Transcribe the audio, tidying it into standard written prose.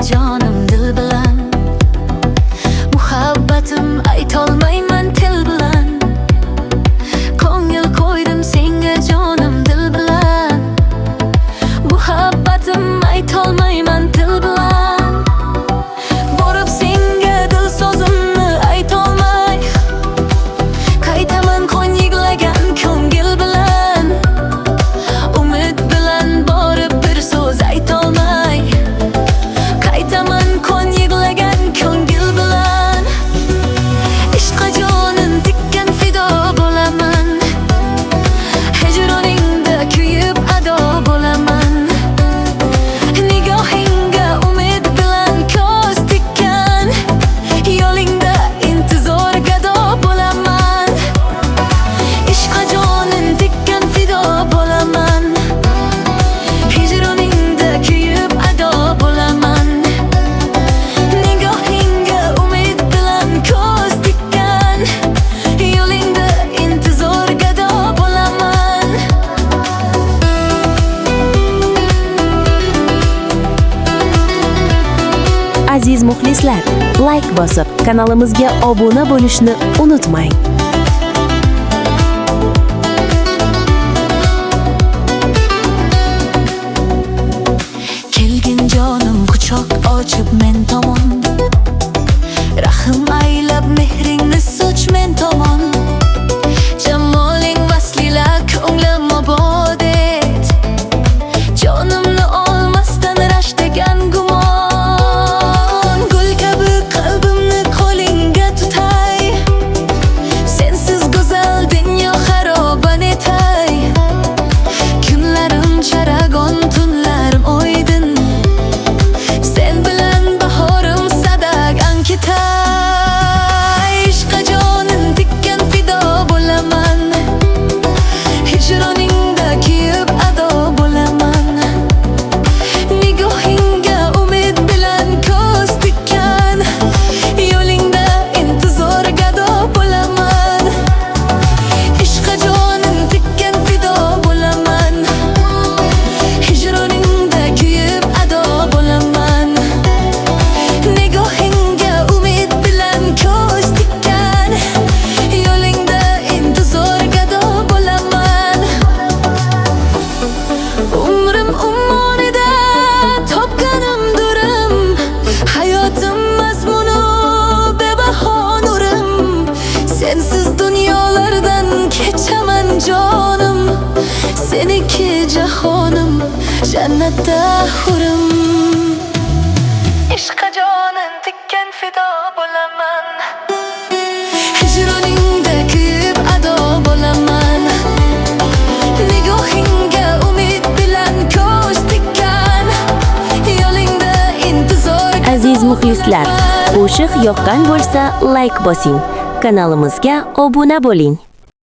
jonim dil bilan. Muhabbatim aytolmayman til bilan. Ko'ngil qo'ydim senga jonim dil bilan. Muhabbatim aytolmayman til bilan. Borib senga dil so'zimni aytolmay, qaytaman qon yig'lagan ko'ngil bilan. Umid bilan borib bir so'z aytolmay, qaytaman qon yig'lagan ko'ngil bilan. Ishqqa jonim tikkan fido bo'laman, hijroningda kuyib ado bo'laman. Nigohingga umid bilan ko'z tikkan, yo'lingda intizor gado bo'laman. Ishqqa jonim tikkan fido bo'laman, hijroningda kuyib ado bo'laman. Nigohingga umid bilan ko'z tikkan, yo'lingda intizor gado bo'laman. Aziz muxlislar, like bosib kanalimizga obuna bo'lishni unutmang. Kelgin jonim quchoq ochib men tomon, rahim aylab mehringni soch men tomon. Jamoling vaslila ko'nglim obod et, jonimni olmasdan rash degan gumon. Gul kabi qalbimni qo'lingga tutay, sensiz go'zal dunyo xaroban etay. Kunlarim charagon, tunlarim oydin, sen bilan bahorim sadak ankitay. Ishqqa jonim tikkan fido bo'laman, hijroningda kuyib ado bo'laman. Nigohingga umid bilan ko'z tikkan, yo'lingda intizor gado bo'laman. Ishqqa jonim tikkan fido bo'laman, hijroningda kuyib ado bo'laman. Nigohingga umid bilan ko'z tikkan, yo'lingda intizor gado bo'laman. Umrim ummonida topganim durim, hayotim mazmuni bebaho nurim. Sensiz dunyolardan kechaman jonim, seniki jahonim, jannatda hurim. Ishqqa jonim tikkan fido bo'laman, hijroningda kuyib ado bo'laman. Nigohingga umid bilan ko'z tikkan, yo'lingda intizor gado Aziz muxlislar, qo'shiq yoqqan bo'lsa like bosing, kanalimizga obuna bo'ling.